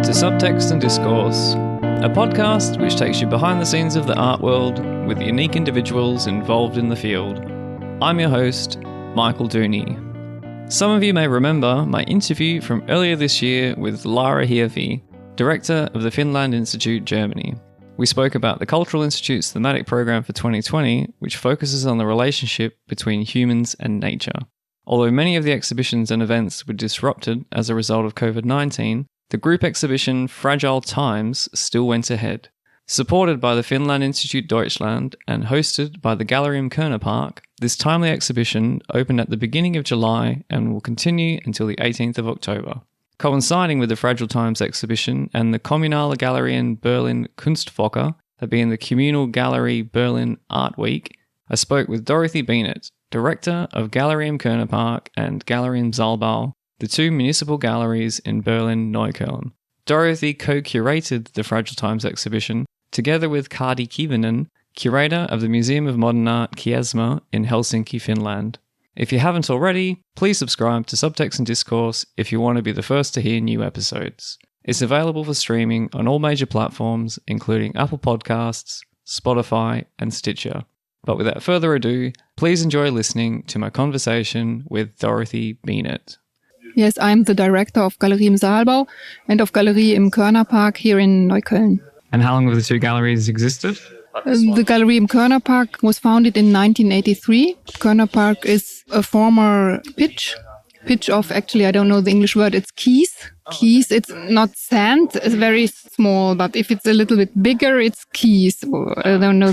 to Subtext Discourse, a podcast which takes you behind the scenes of the art world with unique individuals involved in the field. I'm your host, Michael Dooney. Some of you may remember my interview from earlier this year with Lara Hirvi, director of the Finnland-Institut Germany. We spoke about the Cultural Institute's thematic program for 2020, which focuses on the relationship between humans and nature. Although many of the exhibitions and events were disrupted as a result of COVID-19, the group exhibition Fragile Times still went ahead. Supported by the Finnland-Institut Deutschland and hosted by the Galerium Körnerpark, this timely exhibition opened at the beginning of July and will continue until the 18th of October. Coinciding with the Fragile Times exhibition and the Kommunale Galerien Berlin Kunstwoche, that being the Communal Gallery Berlin Art Week, I spoke with Dorothee Bienert, director of Galerium Körnerpark and Galerium Saalbau, the two municipal galleries in Berlin, Neukölln. Dorothee co-curated the Fragile Times exhibition, together with Kati Kivinen, curator of the Museum of Modern Art Kiasma in Helsinki, Finland. If you haven't already, please subscribe to Subtext Discourse if you want to be the first to hear new episodes. It's available for streaming on all major platforms, including Apple Podcasts, Spotify, and Stitcher. But without further ado, please enjoy listening to my conversation with Dorothee Bienert. Yes, I'm the director of Galerium Saalbau and of Galerium Körnerpark here in Neukölln. And how long have the two galleries existed? The Galerium Körnerpark was founded in 1983. Körnerpark is a former pitch of, actually, I don't know the English word, it's keys. Keys, it's not sand, it's very small, but if it's a little bit bigger, it's keys. I don't know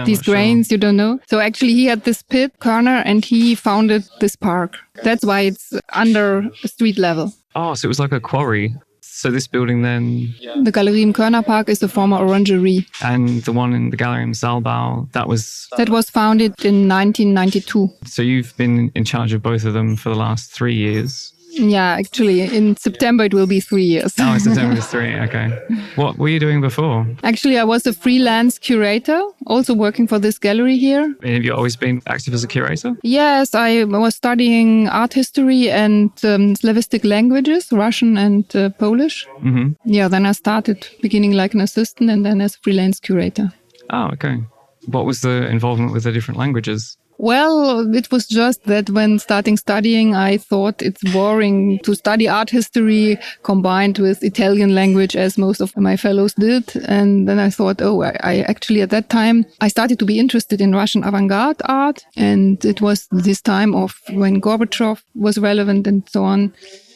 these grains, you don't know. So actually he had this pit, Körner, and he founded this park. That's why it's under street level. Oh, so it was like a quarry. So this building then... The Galerium Körnerpark is a former orangery. And the one in the Galerium Saalbau, that was... That was founded in 1992. So you've been in charge of both of them for the last 3 years? Yeah, actually, in September it will be 3 years. Oh, in September it's 3, okay. What were you doing before? Actually, I was a freelance curator, also working for this gallery here. And have you always been active as a curator? Yes, I was studying art history and Slavistic languages, Russian and Polish. Mm-hmm. Yeah, then I started beginning like an assistant and then as a freelance curator. Oh, okay. What was the involvement with the different languages? Well, it was just that when starting studying, I thought it's boring to study art history combined with Italian language, as most of my fellows did. And then I thought, I actually at that time, I started to be interested in Russian avant-garde art. And it was this time of when Gorbachev was relevant and so on.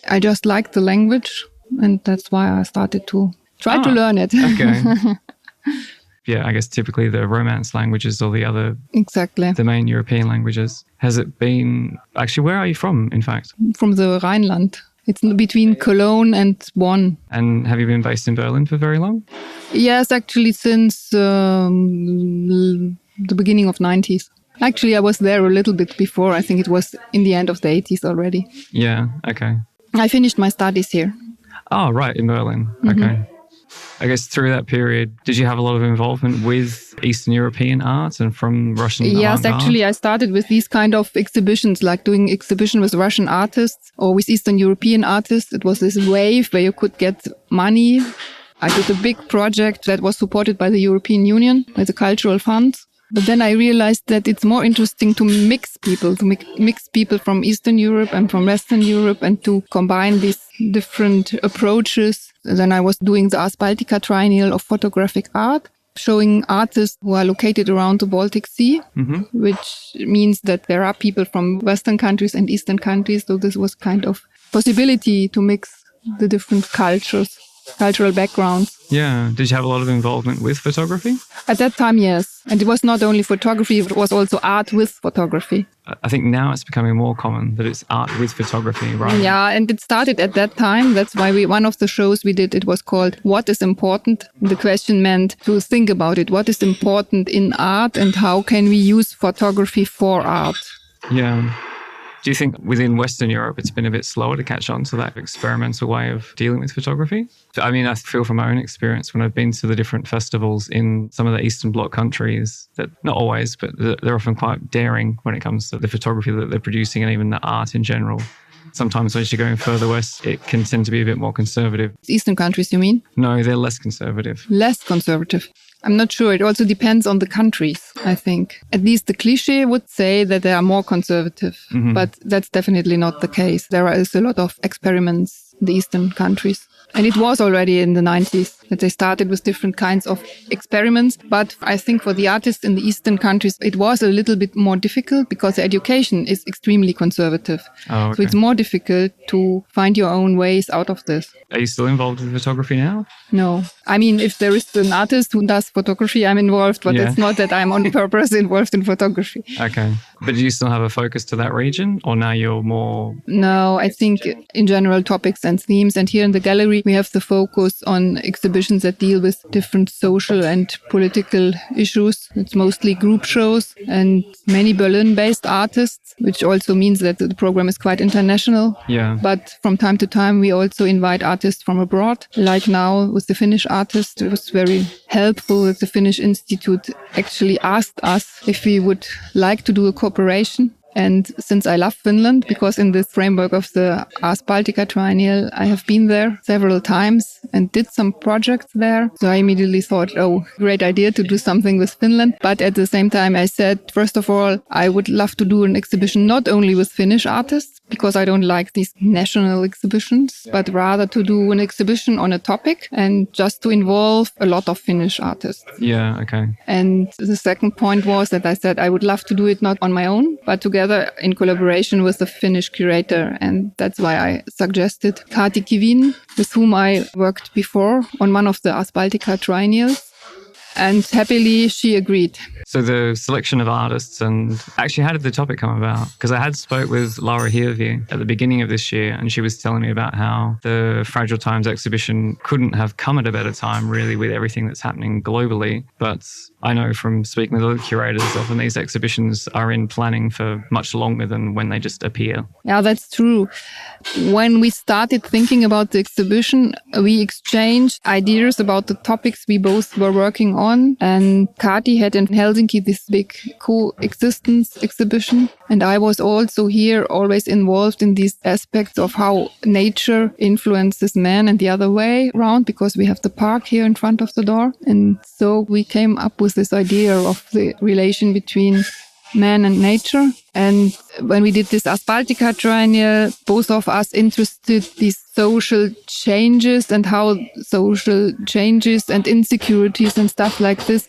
I just liked the language. And that's why I started to try to learn it. Okay. Yeah, I guess typically the Romance languages or the other... Exactly. The main European languages. Has it been... Actually, where are you from, in fact? From the Rhineland. It's between Cologne and Bonn. And have you been based in Berlin for very long? Yes, actually since the beginning of 90s. Actually, I was there a little bit before. I think it was in the end of the 80s already. Yeah, okay. I finished my studies here. Oh, right, in Berlin. Mm-hmm. Okay. I guess through that period, did you have a lot of involvement with Eastern European art and from Russian Yes, actually, I started with these kind of exhibitions, like doing exhibition with Russian artists or with Eastern European artists. It was this wave where you could get money. I did a big project that was supported by the European Union, by the cultural funds. But then I realized that it's more interesting to mix people from Eastern Europe and from Western Europe and to combine these different approaches. And then I was doing the Ars Baltica Triennial of Photographic Art, showing artists who are located around the Baltic Sea, mm-hmm. which means that there are people from Western countries and Eastern countries. So this was kind of possibility to mix the different cultural backgrounds. Yeah. Did you have a lot of involvement with photography? At that time, yes. And it was not only photography, it was also art with photography. I think now it's becoming more common that it's art with photography, right? Yeah, and it started at that time. That's why one of the shows we did, it was called What is Important? The question meant to think about it. What is important in art and how can we use photography for art? Yeah. Do you think within Western Europe it's been a bit slower to catch on to that experimental way of dealing with photography? I mean, I feel from my own experience when I've been to the different festivals in some of the Eastern Bloc countries that, not always, but they're often quite daring when it comes to the photography that they're producing and even the art in general. Sometimes as you're going further west, it can tend to be a bit more conservative. Eastern countries, you mean? No, they're less conservative. Less conservative. I'm not sure. It also depends on the countries, I think. At least the cliché would say that they are more conservative, but that's definitely not the case. There is a lot of experiments in the Eastern countries. And it was already in the 90s that they started with different kinds of experiments. But I think for the artists in the Eastern countries, it was a little bit more difficult because the education is extremely conservative. Oh, okay. So it's more difficult to find your own ways out of this. Are you still involved in photography now? No. I mean, if there is an artist who does photography, I'm involved, but it's not that I'm on purpose involved in photography. Okay. But do you still have a focus to that region, or now you're more... No, I think in general topics and themes. And here in the gallery, we have the focus on exhibitions that deal with different social and political issues. It's mostly group shows and many Berlin-based artists, which also means that the program is quite international. Yeah. But from time to time, we also invite artists from abroad. Like now with the Finnish artist, it was very helpful that the Finnish-Institut actually asked us if we would like to do a cooperation. And since I love Finland, because in the framework of the Ars Baltica Triennial, I have been there several times and did some projects there. So I immediately thought, oh, great idea to do something with Finland. But at the same time, I said, first of all, I would love to do an exhibition not only with Finnish artists, because I don't like these national exhibitions, but rather to do an exhibition on a topic and just to involve a lot of Finnish artists. Yeah, okay. And the second point was that I said I would love to do it not on my own, but together in collaboration with the Finnish curator. And that's why I suggested Kati Kivinen, with whom I worked before on one of the Ars Baltica triennials. And happily, she agreed. So the selection of artists, and actually, how did the topic come about? Because I had spoke with Laura Hirvi at the beginning of this year, and she was telling me about how the Fragile Times exhibition couldn't have come at a better time, really, with everything that's happening globally. But I know from speaking with other curators, often these exhibitions are in planning for much longer than when they just appear. Yeah, that's true. When we started thinking about the exhibition, we exchanged ideas about the topics we both were working on. And Kati had in Helsinki this big coexistence exhibition. And I was also here always involved in these aspects of how nature influences man and the other way around, because we have the park here in front of the door. And so we came up with this idea of the relation between man and nature. And when we did this Ars Baltica Triennial, both of us interested these social changes and how social changes and insecurities and stuff like this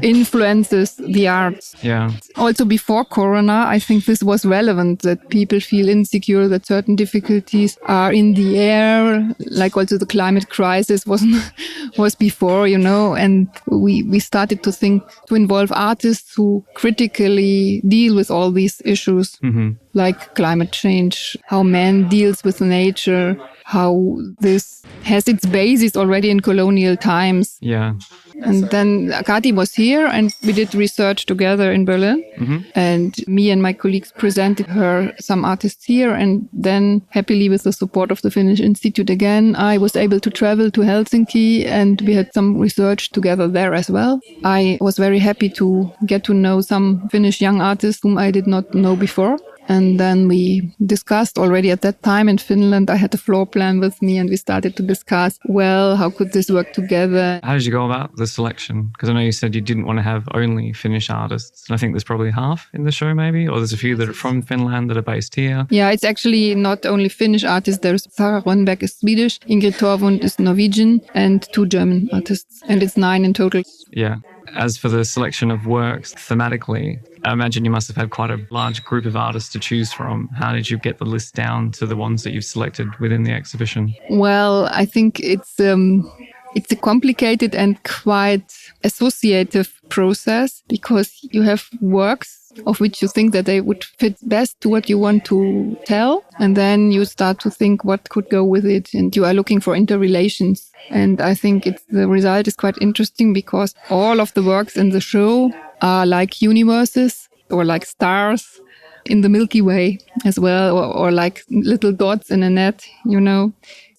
influences the arts. Yeah. Also before Corona, I think this was relevant, that people feel insecure, that certain difficulties are in the air, like also the climate crisis was before, you know, and we started to think to involve artists who critically deal with all these issues, like climate change, how man deals with nature, how this has its basis already in colonial times. Yeah. And then Kati was here and we did research together in Berlin. And me and my colleagues presented her some artists here. And then happily, with the support of the Finnish-Institut again, I was able to travel to Helsinki and we had some research together there as well. I was very happy to get to know some Finnish young artists whom I did not know before. And then we discussed already at that time in Finland. I had a floor plan with me and we started to discuss, well, how could this work together? How did you go about the selection? Because I know you said you didn't want to have only Finnish artists. And I think there's probably half in the show maybe, or there's a few that are from Finland that are based here. Yeah, it's actually not only Finnish artists. There's Sarah Rönnberg is Swedish, Ingrid Torvund is Norwegian, and 2 German artists. And it's 9 in total. Yeah. As for the selection of works thematically, I imagine you must have had quite a large group of artists to choose from. How did you get the list down to the ones that you've selected within the exhibition? Well, I think it's a complicated and quite associative process, because you have works of which you think that they would fit best to what you want to tell. And then you start to think what could go with it. And you are looking for interrelations. And I think the result is quite interesting, because all of the works in the show are like universes or like stars in the Milky Way as well, or like little dots in a net, you know.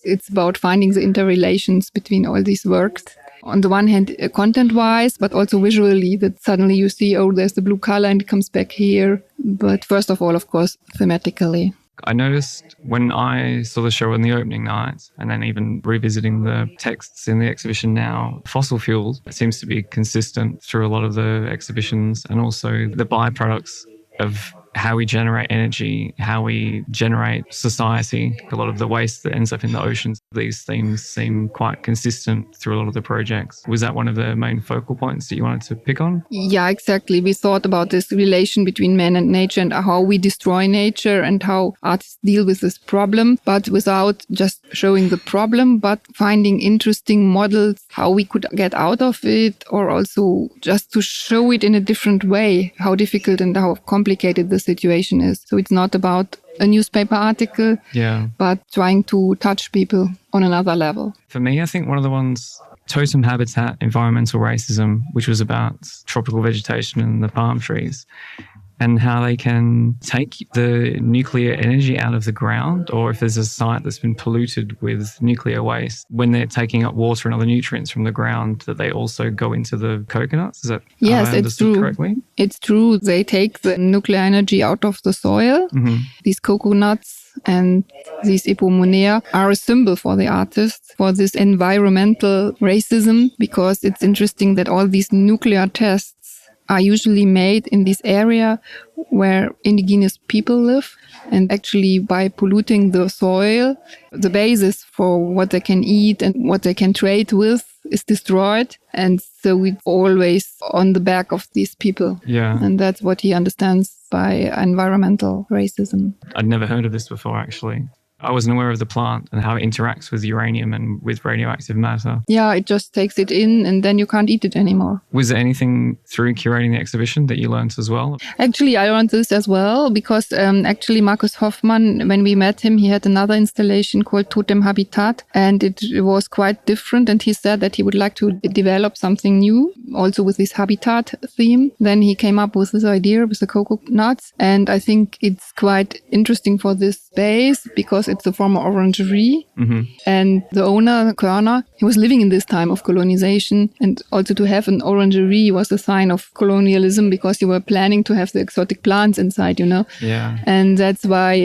It's about finding the interrelations between all these works. On the one hand, content-wise, but also visually, that suddenly you see, oh, there's the blue color and it comes back here. But first of all, of course, thematically. I noticed when I saw the show on the opening night, and then even revisiting the texts in the exhibition now, fossil fuels seems to be consistent through a lot of the exhibitions, and also the byproducts of how we generate energy, how we generate society, a lot of the waste that ends up in the oceans. These themes seem quite consistent through a lot of the projects. Was that one of the main focal points that you wanted to pick on? Yeah, exactly. We thought about this relation between man and nature and how we destroy nature and how artists deal with this problem, but without just showing the problem, but finding interesting models, how we could get out of it, or also just to show it in a different way, how difficult and how complicated the situation is. So it's not about a newspaper article, but trying to touch people on another level. For me, I think one of the ones, Totem Habitat, Environmental Racism, which was about tropical vegetation and the palm trees, and how they can take the nuclear energy out of the ground, or if there's a site that's been polluted with nuclear waste, when they're taking up water and other nutrients from the ground, that they also go into the coconuts. Is that yes, it's true. Correctly? It's true. They take the nuclear energy out of the soil. Mm-hmm. These coconuts and these epomonia are a symbol for the artists, for this environmental racism, because it's interesting that all these nuclear tests are usually made in this area where indigenous people live. And actually, by polluting the soil, the basis for what they can eat and what they can trade with is destroyed. And so it's always on the back of these people. Yeah. And that's what he understands by environmental racism. I'd never heard of this before, actually. I wasn't aware of the plant and how it interacts with uranium and with radioactive matter. Yeah, it just takes it in and then you can't eat it anymore. Was there anything through curating the exhibition that you learned as well? Actually, I learned this as well because actually Markus Hoffmann, when we met him, he had another installation called Totem Habitat and it was quite different. And he said that he would like to develop something new, also with this habitat theme. Then he came up with this idea with the coconuts. And I think it's quite interesting for this space because it's a former orangery. Mm-hmm. And the owner, Körner, he was living in this time of colonization. And also to have an orangery was a sign of colonialism because you were planning to have the exotic plants inside, you know. Yeah. And that's why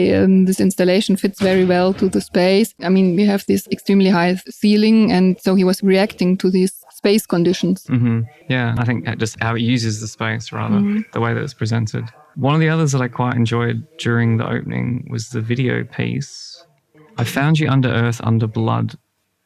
this installation fits very well to the space. I mean, we have this extremely high ceiling. And so he was reacting to these space conditions. Mm-hmm. Yeah, I think just how it uses the space, rather, the way that it's presented. One of the others that I quite enjoyed during the opening was the video piece. I Found You Under Earth, Under Blood.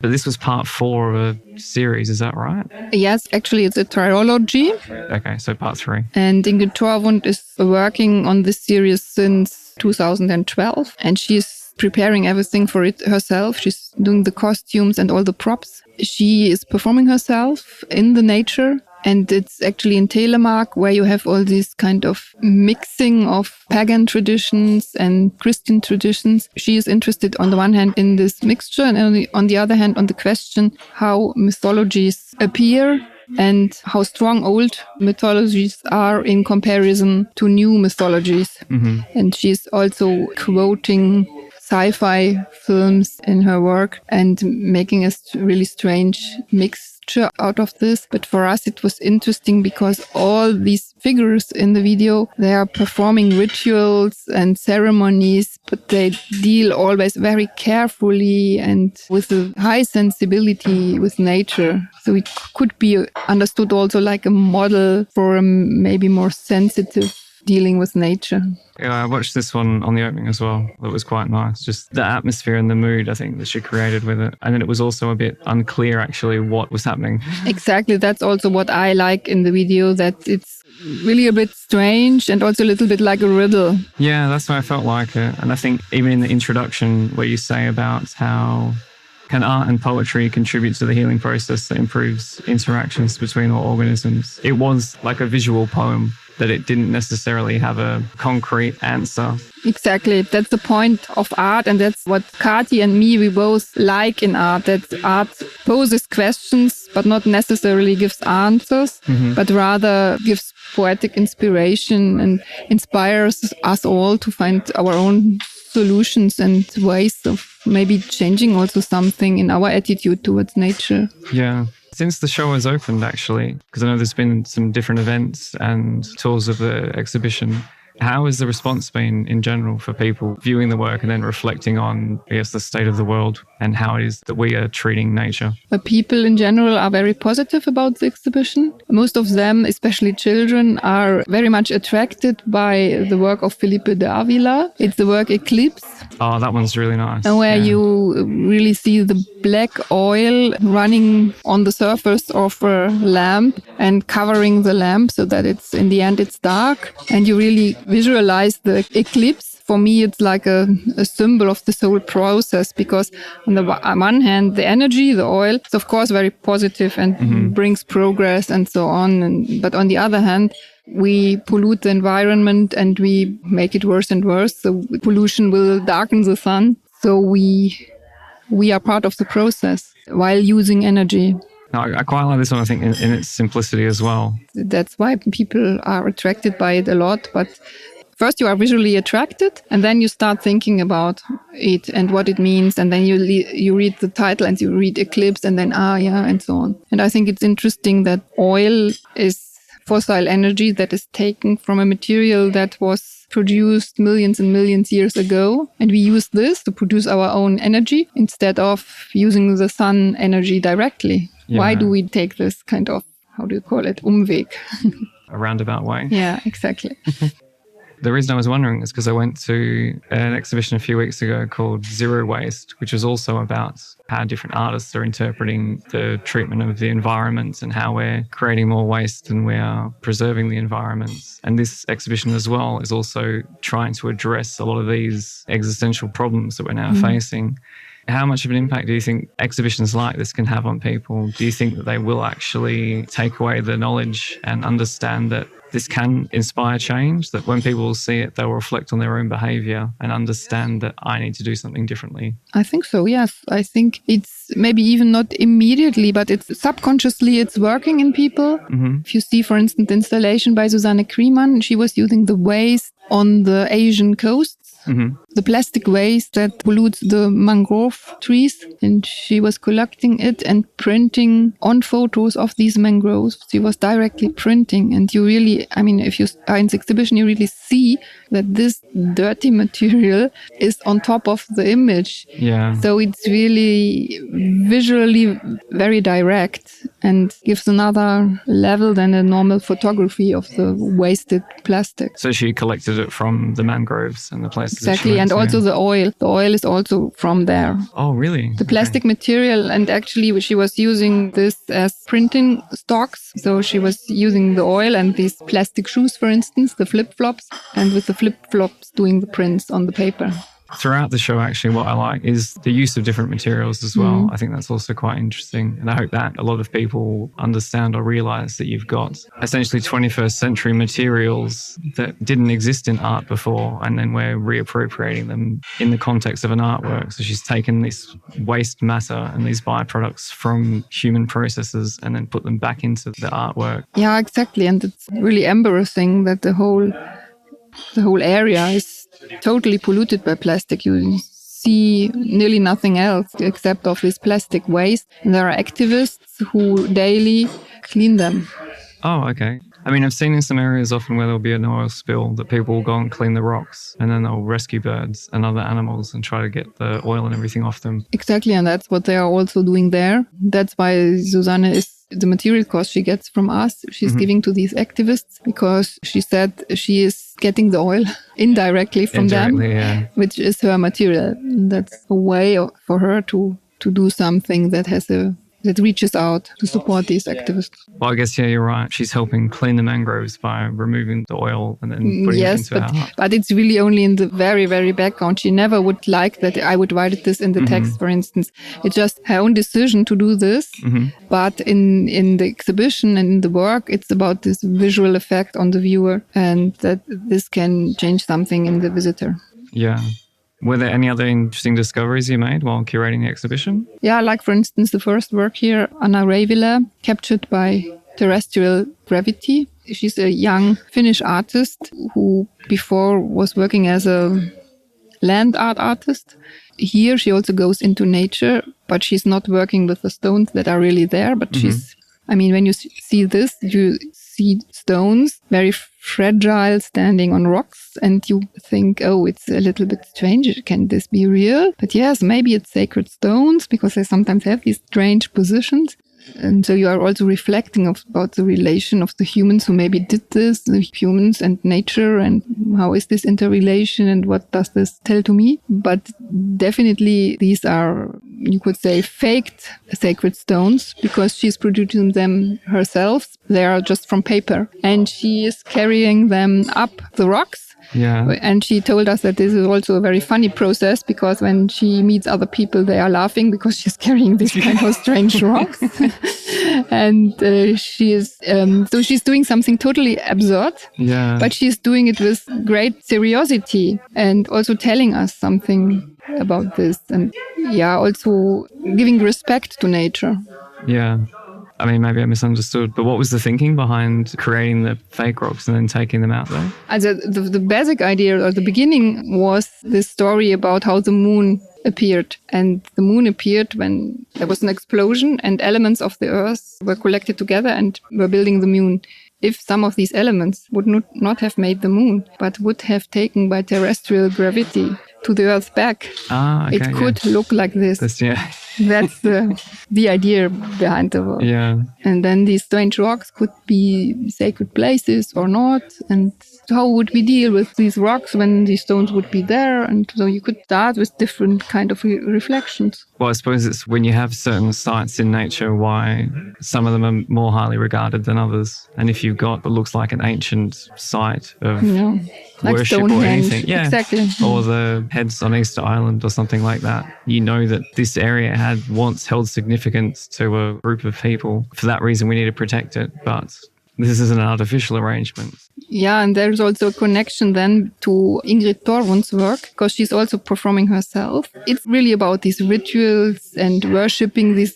But this was part 4 of a series, is that right? Yes, actually it's a trilogy. Okay, so part 3. And Ingrid Torvund is working on this series since 2012. And she's preparing everything for it herself. She's doing the costumes and all the props. She is performing herself in the nature. And it's actually in Telemark where you have all this kind of mixing of pagan traditions and Christian traditions. She is interested on the one hand in this mixture and on the other hand on the question how mythologies appear and how strong old mythologies are in comparison to new mythologies. Mm-hmm. And she's also quoting sci-fi films in her work and making a really strange mixture out of this. But for us, it was interesting because all these figures in the video, they are performing rituals and ceremonies, but they deal always very carefully and with a high sensibility with nature. So it could be understood also like a model for a maybe more sensitive dealing with nature. Yeah, I watched this one on the opening as well. It was quite nice. Just the atmosphere and the mood, I think, that she created with it. And then it was also a bit unclear, actually, what was happening. Exactly. That's also what I like in the video, that it's really a bit strange and also a little bit like a riddle. Yeah, that's why I felt like it. And I think even in the introduction where you say about how can art and poetry contribute to the healing process that improves interactions between all organisms, it was like a visual poem, that it didn't necessarily have a concrete answer. Exactly. That's the point of art, and that's what Kati and me, we both like in art, that art poses questions but not necessarily gives answers, but rather gives poetic inspiration and inspires us all to find our own solutions and ways of maybe changing also something in our attitude towards nature. Yeah. Since the show has opened, actually, because I know there's been some different events and tours of the exhibition, How has the response been in general for people viewing the work and then reflecting on, I guess, the state of the world and how it is that we are treating nature? People in general are very positive about the exhibition. Most of them, especially children, are very much attracted by the work of Felipe de Avila. It's the work Eclipse. Oh, that one's really nice. And where you really see the black oil running on the surface of a lamp and covering the lamp so that it's, in the end, it's dark. And you really visualize the eclipse. For me, it's like a symbol of this whole process, because on the one hand, the energy, the oil, is of course very positive and brings progress and so on. But on the other hand, we pollute the environment and we make it worse and worse. So pollution will darken the sun. So we are part of the process while using energy. No, I quite like this one, I think, in its simplicity as well. That's why people are attracted by it a lot. But first you are visually attracted, and then you start thinking about it and what it means. And then you read the title and you read Eclipse and then, and so on. And I think it's interesting that oil is fossil energy that is taken from a material that was produced millions and millions years ago. And we use this to produce our own energy instead of using the sun energy directly. Yeah. Why do we take this kind of, how do you call it, Umweg? A roundabout way. Yeah, exactly. The reason I was wondering is because I went to an exhibition a few weeks ago called Zero Waste, which was also about how different artists are interpreting the treatment of the environment and how we're creating more waste than we are preserving the environment. And this exhibition as well is also trying to address a lot of these existential problems that we're now facing. How much of an impact do you think exhibitions like this can have on people? Do you think that they will actually take away the knowledge and understand that this can inspire change, that when people see it, they'll reflect on their own behaviour and understand that I need to do something differently? I think so, yes. I think it's maybe even not immediately, but it's subconsciously, it's working in people. If you see, for instance, the installation by Susanne Kriemann, she was using the waste on the Asian coasts. The plastic waste that pollutes the mangrove trees, and she was collecting it and printing on photos of these mangroves. She was directly printing, and you really, if you are in the exhibition, you really see that this dirty material is on top of the image. Yeah. So it's really visually very direct and gives another level than a normal photography of the wasted plastic. So she collected it from the mangroves and the places. Exactly, and also the oil. The oil is also from there. Oh, really? The plastic material, and actually she was using this as printing stocks. So she was using the oil and these plastic shoes, for instance, the flip-flops, and with the flip-flops doing the prints on the paper. Throughout the show, actually, what I like is the use of different materials as well. I think that's also quite interesting. And I hope that a lot of people understand or realize that you've got essentially 21st century materials that didn't exist in art before, and then we're reappropriating them in the context of an artwork. So she's taken this waste matter and these byproducts from human processes and then put them back into the artwork. Yeah, exactly. And it's really embarrassing that the whole area is totally polluted by plastic. You see nearly nothing else except of this plastic waste. And there are activists who daily clean them. Oh, okay. I've seen in some areas often where there'll be an oil spill that people will go and clean the rocks, and then they'll rescue birds and other animals and try to get the oil and everything off them. Exactly, and that's what they are also doing there. That's why Susanne is the material cost she gets from us, she's giving to these activists, because she said she is getting the oil indirectly from them, which is her material. That's a way for her to do something that reaches out to support these activists. Well, I guess, you're right. She's helping clean the mangroves by removing the oil and then putting it into her art. But it's really only in the very, very background. She never would like that I would write this in the text, for instance. It's just her own decision to do this. But in the exhibition and in the work, it's about this visual effect on the viewer, and that this can change something in the visitor. Yeah. Were there any other interesting discoveries you made while curating the exhibition? Yeah, like for instance, the first work here, Anna Raivila, captured by terrestrial gravity. She's a young Finnish artist who before was working as a land art artist. Here she also goes into nature, but she's not working with the stones that are really there, but she's, when you see this, you see stones very fragile, standing on rocks, and you think, oh, it's a little bit strange. Can this be real? But yes, maybe it's sacred stones, because they sometimes have these strange positions. And so you are also reflecting about the relation of the humans who maybe did this, the humans and nature, and how is this interrelation and what does this tell to me? But definitely these are, you could say, faked sacred stones, because she's producing them herself. They are just from paper, and she is carrying them up the rocks. Yeah. And she told us that this is also a very funny process, because when she meets other people, they are laughing because she's carrying these kind of strange rocks. And she's doing something totally absurd. Yeah. But she's doing it with great seriosity and also telling us something about this. And also giving respect to nature. Yeah. I mean, maybe I misunderstood, but what was the thinking behind creating the fake rocks and then taking them out there? The basic idea or the beginning was this story about how the moon appeared. And the moon appeared when there was an explosion and elements of the earth were collected together and were building the moon. If some of these elements would not have made the moon, but would have taken by terrestrial gravity to the earth back, it could look like this. That's the idea behind the work. Yeah. And then these strange rocks could be sacred places or not. And how would we deal with these rocks when these stones would be there? And so you could start with different kind of reflections. Well, I suppose it's when you have certain sites in nature, why some of them are more highly regarded than others. And if you've got what looks like an ancient site of like worship Stonehenge, or anything, exactly, or the heads on Easter Island or something like that, you know that this area had once held significance to a group of people. For that reason, we need to protect it. But this is an artificial arrangement. Yeah, and there's also a connection then to Ingrid Torvund's work, because she's also performing herself. It's really about these rituals and worshipping these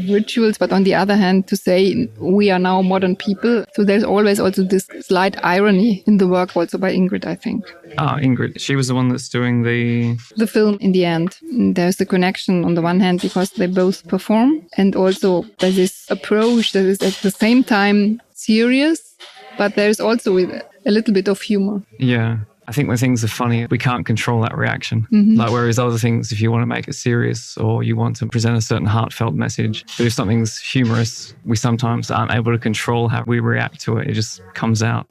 rituals, but on the other hand, to say we are now modern people. So there's always also this slight irony in the work also by Ingrid, I think. Ingrid, she was the one that's doing the film in the end. There's the connection on the one hand because they both perform, and also there's this approach that is at the same time serious, but there's also a little bit of humor. Yeah. I think when things are funny, we can't control that reaction. Mm-hmm. Like, whereas other things, if you want to make it serious or you want to present a certain heartfelt message, but if something's humorous, we sometimes aren't able to control how we react to it. It just comes out.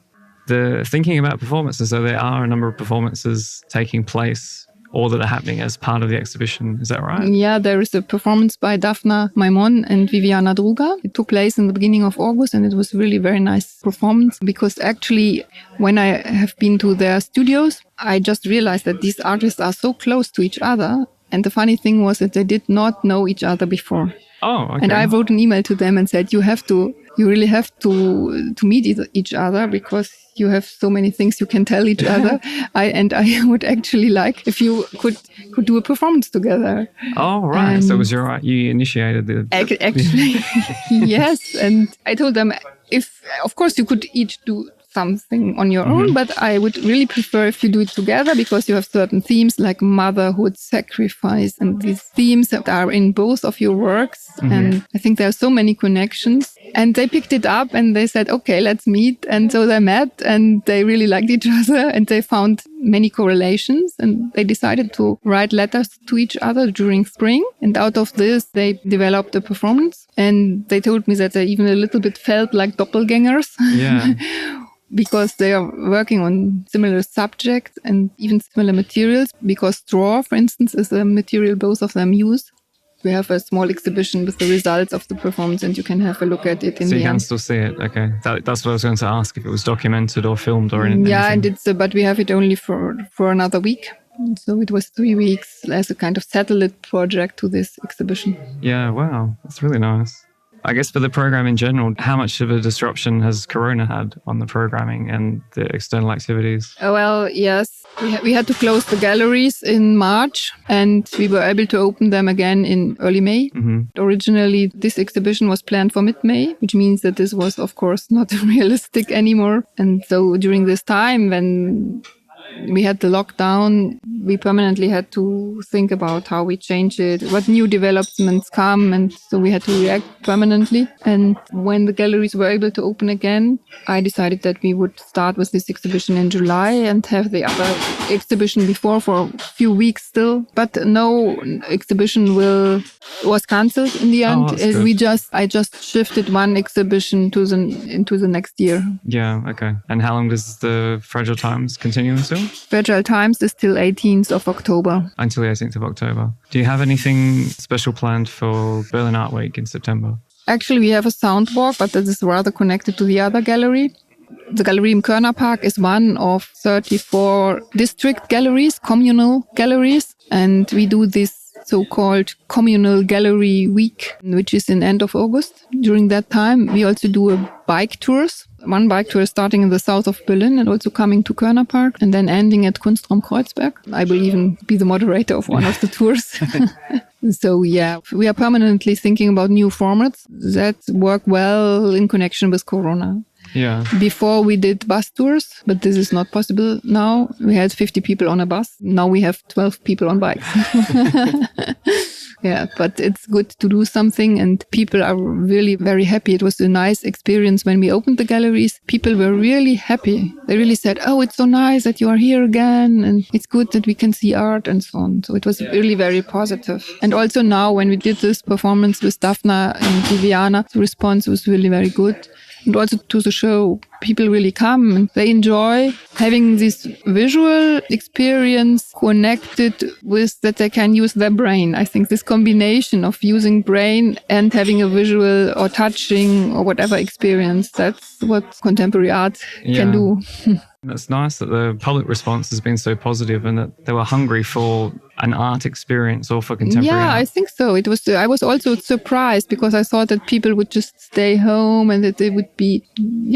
The thinking about performances, so there are a number of performances taking place or that are happening as part of the exhibition. Is that right? Yeah, there is a performance by Daphna, Maimon and Viviana Durga. It took place in the beginning of August, and it was really very nice performance, because actually when I have been to their studios, I just realized that these artists are so close to each other. And the funny thing was that they did not know each other before. Oh, okay. And I wrote an email to them and said, you really have to meet each other, because you have so many things you can tell each other. I would actually like if you could do a performance together. Oh, right. So it was you initiated the... Actually, yes. And I told them, of course you could each do something on your own, but I would really prefer if you do it together, because you have certain themes like motherhood, sacrifice, and these themes that are in both of your works. And I think there are so many connections. And they picked it up and they said, okay, let's meet. And so they met and they really liked each other and they found many correlations, and they decided to write letters to each other during spring. And out of this, they developed a performance. And they told me that they even a little bit felt like doppelgangers. Yeah. Because they are working on similar subjects and even similar materials, because straw, for instance, is a material both of them use. We have a small exhibition with the results of the performance, and you can have a look at it in the end. So you can still see it, okay. That's what I was going to ask, if it was documented or filmed or anything. Yeah, and but we have it only for another week. So it was 3 weeks as a kind of satellite project to this exhibition. Yeah, wow, that's really nice. I guess for the program in general, how much of a disruption has Corona had on the programming and the external activities? Well, yes. We had to close the galleries in March, and we were able to open them again in early May. Originally, this exhibition was planned for mid-May, which means that this was, of course, not realistic anymore. And so during this time, when we had the lockdown, we permanently had to think about how we change it, what new developments come, and so we had to react permanently. And when the galleries were able to open again, I decided that we would start with this exhibition in July and have the other exhibition before for a few weeks still. But no exhibition was cancelled in the end. I just shifted one exhibition into the next year. Yeah, okay. And how long does the Fragile Times continue until? Fragile Times is till 18th of October. Until the 18th of October. Do you have anything special planned for Berlin Art Week in September? Actually, we have a sound walk, but that is rather connected to the other gallery. The gallery in Körnerpark is one of 34 district galleries, communal galleries, and we do this so-called Communal Gallery Week, which is in end of August. During that time, we also do bike tours. One bike tour is starting in the south of Berlin and also coming to Körnerpark and then ending at Kunstraum Kreuzberg. I will even be the moderator of one of the tours. So yeah, we are permanently thinking about new formats that work well in connection with Corona. Yeah. Before we did bus tours, but this is not possible now. We had 50 people on a bus. Now we have 12 people on bikes. Yeah, but it's good to do something and people are really very happy. It was a nice experience when we opened the galleries. People were really happy. They really said, oh, it's so nice that you are here again and it's good that we can see art and so on. So it was really very positive. And also now when we did this performance with Daphna and Viviana, the response was really very good. And also to the show, people really come and they enjoy having this visual experience connected with that they can use their brain. I think this combination of using brain and having a visual or touching or whatever experience, that's what contemporary art can do. It's nice that the public response has been so positive and that they were hungry for an art experience or for contemporary art. Yeah, I think so. I was also surprised because I thought that people would just stay home and that they would be,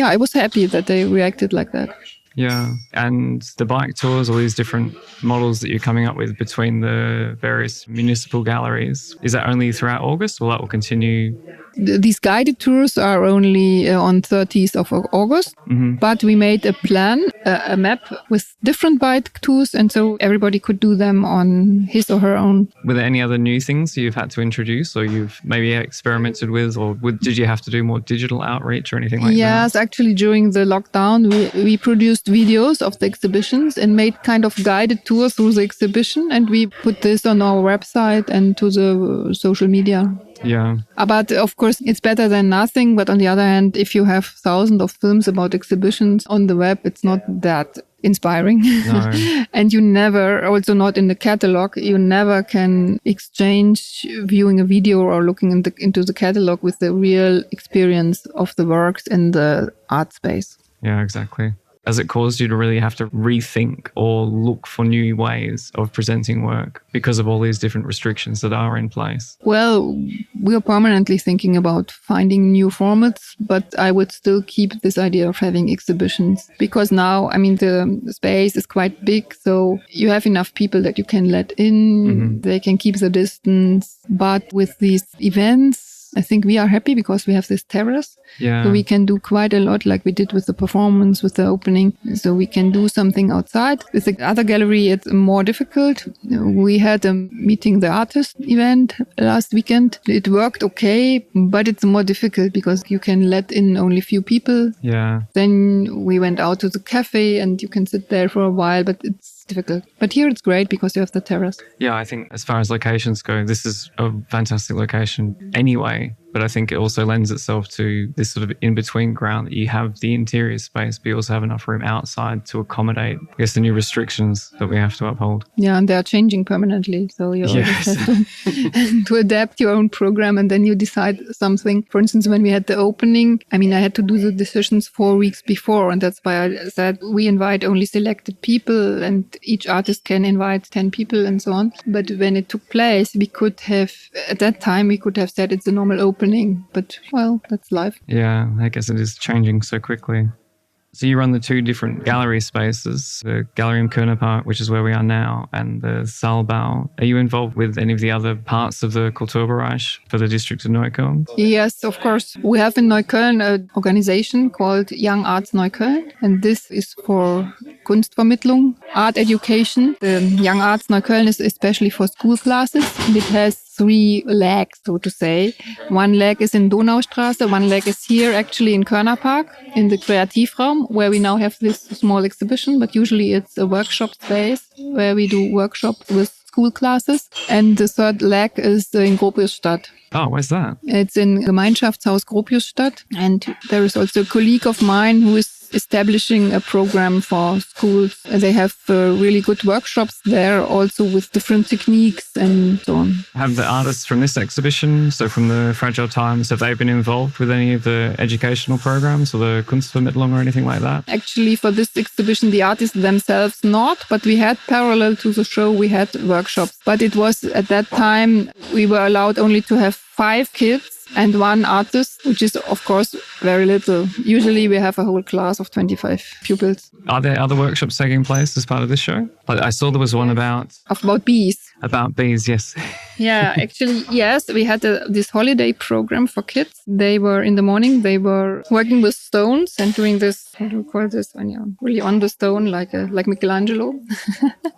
I was happy that they reacted like that. Yeah. And the bike tours, all these different models that you're coming up with between the various municipal galleries, is that only throughout August or that will continue? These guided tours are only on 30th of August, but we made a plan, a map with different bike tours, and so everybody could do them on his or her own. Were there any other new things you've had to introduce or you've maybe experimented with, or did you have to do more digital outreach or anything like that? Yes, actually during the lockdown, we produced videos of the exhibitions and made kind of guided tours through the exhibition, and we put this on our website and to the social media. Yeah. But of course, it's better than nothing. But on the other hand, if you have thousands of films about exhibitions on the web, it's not that inspiring. No. And you never, also not in the catalog, you never can exchange viewing a video or looking into the catalog with the real experience of the works in the art space. Yeah, exactly. Has it caused you to really have to rethink or look for new ways of presenting work because of all these different restrictions that are in place? Well, we are permanently thinking about finding new formats, but I would still keep this idea of having exhibitions because now, the space is quite big, so you have enough people that you can let in, they can keep the distance. But with these events, I think we are happy because we have this terrace. Yeah. So we can do quite a lot like we did with the performance, with the opening. So we can do something outside. With the other gallery, it's more difficult. We had a Meeting the Artist event last weekend. It worked okay, but it's more difficult because you can let in only few people. Yeah. Then we went out to the cafe and you can sit there for a while, but it's difficult. But here it's great because you have the terrace. Yeah, I think as far as locations go, this is a fantastic location anyway. But I think it also lends itself to this sort of in-between ground that you have the interior space, but you also have enough room outside to accommodate, I guess, the new restrictions that we have to uphold. Yeah, and they are changing permanently. So you always have to adapt your own program and then you decide something. For instance, when we had the opening, I had to do the decisions 4 weeks before. And that's why I said we invite only selected people and each artist can invite 10 people and so on. But when it took place, we could have, at that time, we could have said it's a normal opening. But, well, that's life. Yeah, I guess it is changing so quickly. So you run the two different gallery spaces, the gallery in Körnerpark, which is where we are now, and the Saalbau. Are you involved with any of the other parts of the Kulturbereich for the district of Neukölln? Yes, of course. We have in Neukölln an organization called Young Arts Neukölln, and this is for Kunstvermittlung, art education. The Young Arts Neukölln is especially for school classes. And it has 3 legs, so to say. One leg is in Donaustraße, one leg is here actually in Körnerpark, in the Kreativraum, where we now have this small exhibition, but usually it's a workshop space where we do workshops with school classes. And the third leg is in Gropiusstadt. Oh, where's that? It's in Gemeinschaftshaus Gropiusstadt. And there is also a colleague of mine who is establishing a program for schools. They have really good workshops there, also with different techniques and so on. Have the artists from this exhibition, so from the Fragile Times, have they been involved with any of the educational programs or the Kunstvermittlung or anything like that? Actually, for this exhibition, the artists themselves not, but we had parallel to the show, we had workshops. But it was at that time, we were allowed only to have 5 kids and 1 artist, which is, of course, very little. Usually we have a whole class of 25 pupils. Are there other workshops taking place as part of this show? Like, I saw there was one about bees. About bees, yes. Yeah, actually, yes. We had this holiday program for kids. They were, in the morning, they were working with stones and doing this, what do we call this? Really on the stone, like Michelangelo.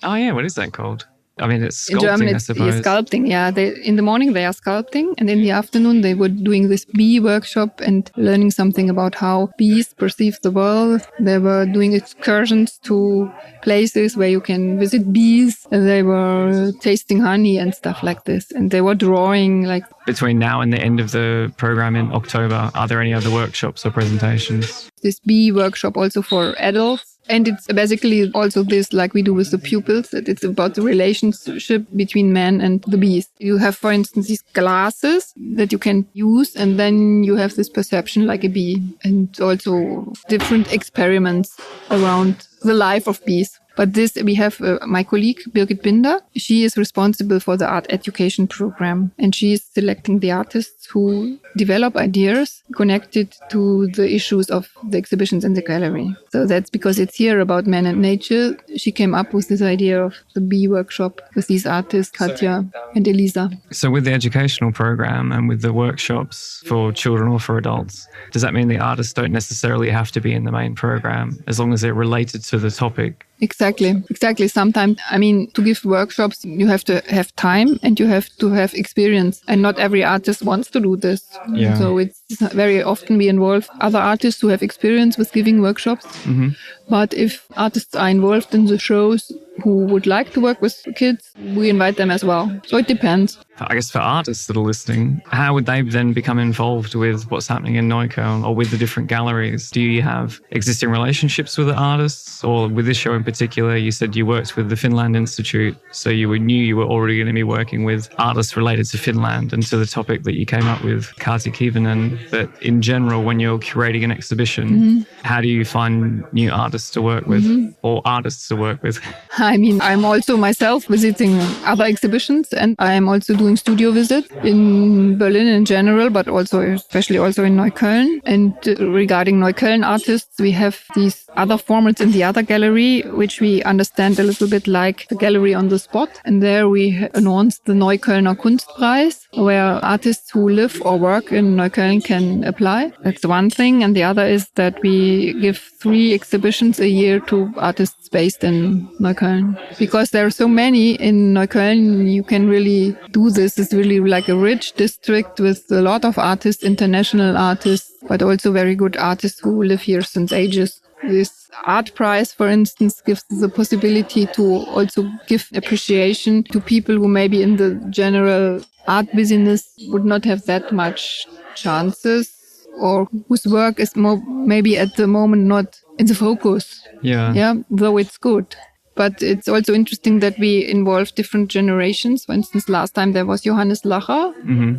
Oh, yeah. What is that called? I mean, it's sculpting, in German, I suppose. It's sculpting, yeah. In the morning, they are sculpting. And in the afternoon, they were doing this bee workshop and learning something about how bees perceive the world. They were doing excursions to places where you can visit bees. And they were tasting honey and stuff like this. And they were drawing like... Between now and the end of the program in October, are there any other workshops or presentations? This bee workshop also for adults. And it's basically also this, like we do with the pupils, that it's about the relationship between man and the bees. You have, for instance, these glasses that you can use, and then you have this perception like a bee, and also different experiments around the life of bees. But this, we have my colleague, Birgit Binder. She is responsible for the art education program, and she is selecting the artists who develop ideas connected to the issues of the exhibitions in the gallery. So that's because it's here about man and nature. She came up with this idea of the bee workshop with these artists, Katja and Elisa. So with the educational program and with the workshops for children or for adults, does that mean the artists don't necessarily have to be in the main program as long as they're related to the topic? Exactly. Sometimes, to give workshops, you have to have time and you have to have experience. And not every artist wants to do this. Yeah. So it's very often we involve other artists who have experience with giving workshops. Mm-hmm. But if artists are involved in the shows who would like to work with kids, we invite them as well. So it depends. I guess for artists that are listening, how would they then become involved with what's happening in Neukölln or with the different galleries? Do you have existing relationships with the artists? Or with this show in particular, you said you worked with the Finnland-Institut, so you knew you were already going to be working with artists related to Finland and to the topic that you came up with, Kati Kivinen. But in general, when you're curating an exhibition, how do you find new artists to work with or artists to work with? I'm also myself visiting other exhibitions, and I'm also doing studio visits in Berlin in general, but also especially also in Neukölln. And regarding Neukölln artists, we have these other formats in the other gallery, which we understand a little bit like the gallery on the spot. And there we announced the Neuköllner Kunstpreis, where artists who live or work in Neukölln can apply. That's one thing. And the other is that we give 3 exhibitions a year to artists based in Neukölln. Because there are so many in Neukölln, you can really do this. It's really like a rich district with a lot of artists, international artists, but also very good artists who live here since ages. This art prize, for instance, gives the possibility to also give appreciation to people who maybe in the general art business would not have that much chances, or whose work is more maybe at the moment not in the focus. Yeah, though it's good. But it's also interesting that we involve different generations. For instance, last time there was Johannes Lacher,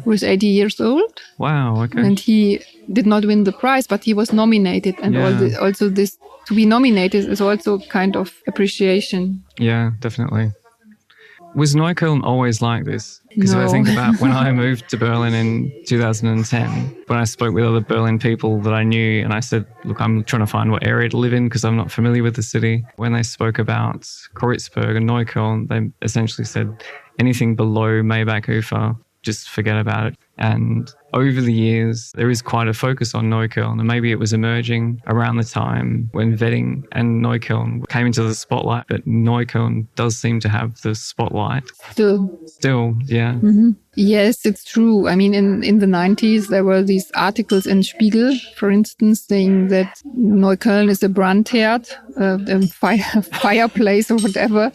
who is 80 years old. Wow, okay. And he did not win the prize, but he was nominated. And also this to be nominated is also kind of appreciation. Yeah, definitely. Was Neukölln always like this? Because No. if I think about when I moved to Berlin in 2010, when I spoke with other Berlin people that I knew, and I said, look, I'm trying to find what area to live in because I'm not familiar with the city. When they spoke about Kreuzberg and Neukölln, they essentially said anything below Maybach-Ufer, just forget about it. And over the years, there is quite a focus on Neukölln, and maybe it was emerging around the time when Wedding and Neukölln came into the spotlight, but Neukölln does seem to have the spotlight. Still, yeah. Mm-hmm. Yes, it's true. I mean, in the 90s, there were these articles in Spiegel, for instance, saying that Neukölln is a Brandherd, a fireplace or whatever.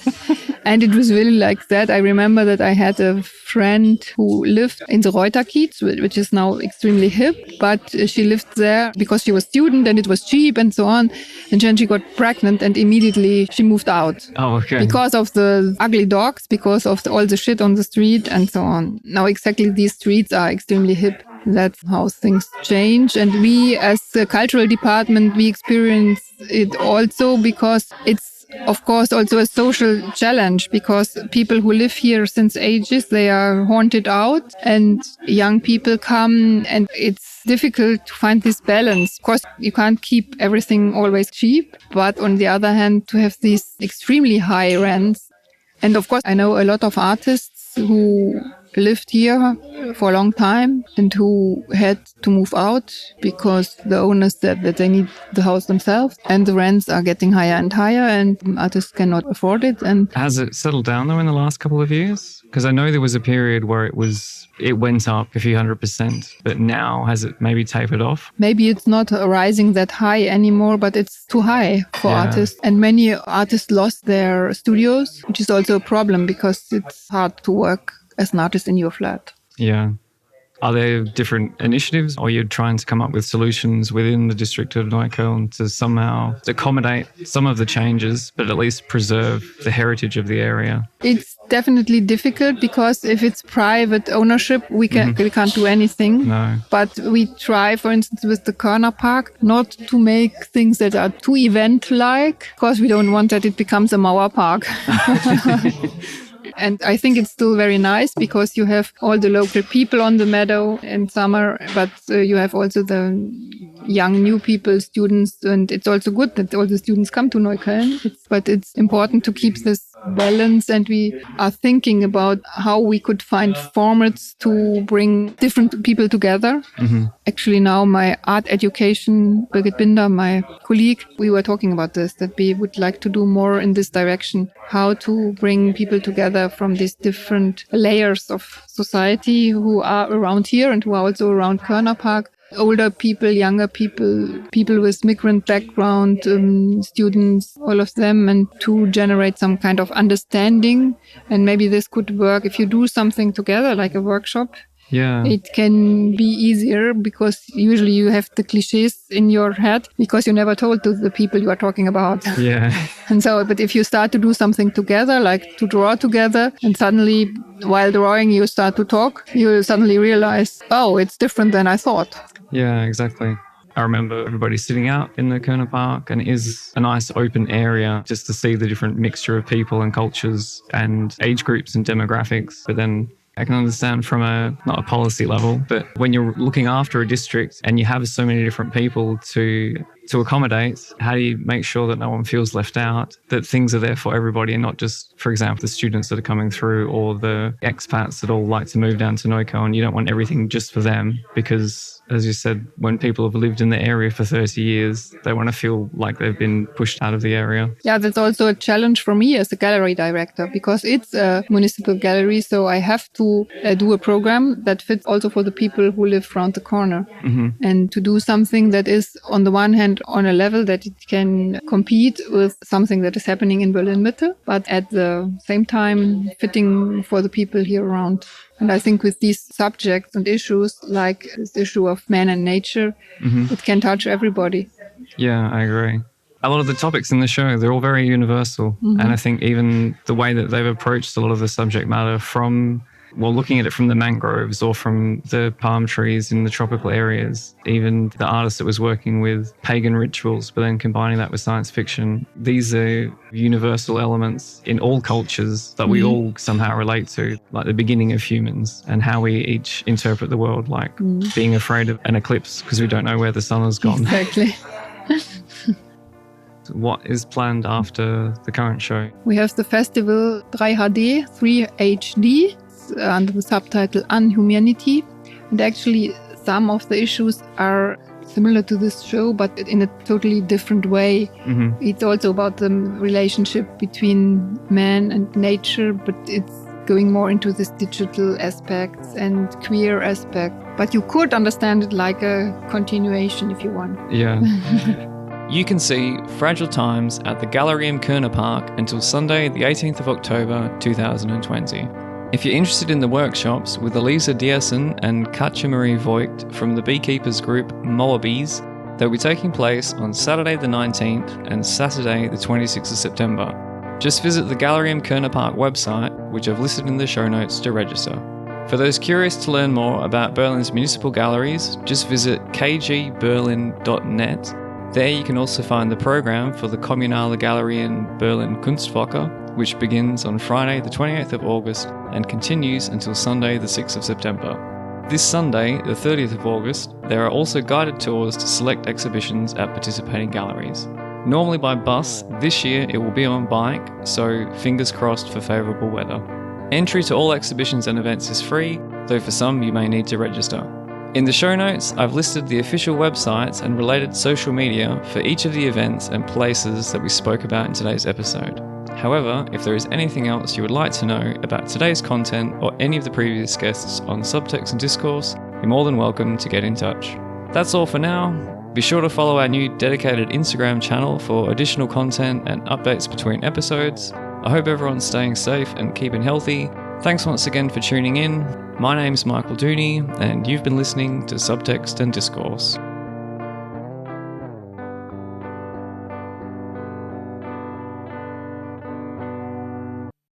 And it was really like that. I remember that I had a friend who lived in the Reuterkiez, which is now extremely hip, but she lived there because she was a student and it was cheap and so on. And then she got pregnant and immediately she moved out. Oh, okay. Because of the ugly dogs, because of all the shit on the street and so on. Now exactly these streets are extremely hip. That's how things change. And we as a cultural department, we experience it also because it's of course also a social challenge, because people who live here since ages, they are haunted out and young people come, and it's difficult to find this balance. Of course, you can't keep everything always cheap, but on the other hand, to have these extremely high rents. And of course, I know a lot of artists who lived here for a long time and who had to move out because the owners said that they need the house themselves and the rents are getting higher and higher and artists cannot afford it. And has it settled down though in the last couple of years? Because I know there was a period where it went up a few 100%, but now has it maybe tapered off? Maybe it's not rising that high anymore, but it's too high for artists. And many artists lost their studios, which is also a problem because it's hard to work as an artist in your flat. Yeah. Are there different initiatives, or you're trying to come up with solutions within the district of Neukölln to somehow accommodate some of the changes, but at least preserve the heritage of the area? It's definitely difficult because if it's private ownership, we can't do anything. No. But we try, for instance, with the Körnerpark, not to make things that are too event-like, because we don't want that it becomes a Mauer Park. And I think it's still very nice because you have all the local people on the meadow in summer, but you have also the young new people, students, and it's also good that all the students come to Neukölln. But it's important to keep this balance, and we are thinking about how we could find formats to bring different people together. Mm-hmm. Actually, now my art education, Birgit Binder, my colleague, we were talking about this, that we would like to do more in this direction, how to bring people together from these different layers of society who are around here and who are also around Körnerpark. Older people, younger people, people with migrant background, students, all of them, and to generate some kind of understanding. And maybe this could work if you do something together, like a workshop. Yeah. It can be easier because usually you have the cliches in your head because you never told to the people you are talking about. Yeah. And so, but if you start to do something together, like to draw together, and suddenly while drawing you start to talk, you suddenly realize, oh, it's different than I thought. Yeah, exactly. I remember everybody sitting out in the Körnerpark, and it is a nice open area just to see the different mixture of people and cultures and age groups and demographics. But then I can understand from not a policy level, but when you're looking after a district and you have so many different people to accommodate, how do you make sure that no one feels left out, that things are there for everybody and not just, for example, the students that are coming through or the expats that all like to move down to Neukölln? You don't want everything just for them because, as you said, when people have lived in the area for 30 years, they want to feel like they've been pushed out of the area. Yeah, that's also a challenge for me as a gallery director because it's a municipal gallery, so I have to do a program that fits also for the people who live around the corner. Mm-hmm. And to do something that is, on the one hand, on a level that it can compete with something that is happening in Berlin-Mitte, but at the same time fitting for the people here around. And I think with these subjects and issues, like this issue of man and nature, it can touch everybody. Yeah, I agree. A lot of the topics in the show, they're all very universal. Mm-hmm. And I think even the way that they've approached a lot of the subject matter from, well, looking at it from the mangroves or from the palm trees in the tropical areas, even the artist that was working with pagan rituals, but then combining that with science fiction. These are universal elements in all cultures that we all somehow relate to, like the beginning of humans and how we each interpret the world, like being afraid of an eclipse because we don't know where the sun has gone. Exactly. What is planned after the current show? We have the festival 3HD under the subtitle Unhumanity, And actually, some of the issues are similar to this show, but in a totally different way. Mm-hmm. It's also about the relationship between man and nature, but it's going more into this digital aspects and queer aspect. But you could understand it like a continuation if you want. Yeah. You can see Fragile Times at the Gallery in Körnerpark until Sunday, the 18th of October 2020. If you're interested in the workshops with Elisa Diersen and Katja Marie Voigt from the beekeepers group Moabees, they'll be taking place on Saturday the 19th and Saturday the 26th of September. Just visit the Gallery in Körnerpark website, which I've listed in the show notes, to register. For those curious to learn more about Berlin's municipal galleries, just visit kgberlin.net. There you can also find the program for the Kommunale Galerien Berlin Kunstwoche, which begins on Friday the 28th of August and continues until Sunday the 6th of September. This Sunday, the 30th of August, there are also guided tours to select exhibitions at participating galleries. Normally by bus, this year it will be on bike, so fingers crossed for favourable weather. Entry to all exhibitions and events is free, though for some you may need to register. In the show notes, I've listed the official websites and related social media for each of the events and places that we spoke about in today's episode. However, if there is anything else you would like to know about today's content or any of the previous guests on Subtext Discourse, you're more than welcome to get in touch. That's all for now. Be sure to follow our new dedicated Instagram channel for additional content and updates between episodes. I hope everyone's staying safe and keeping healthy. Thanks once again for tuning in. My name's Michael Dooney, and you've been listening to Subtext and Discourse.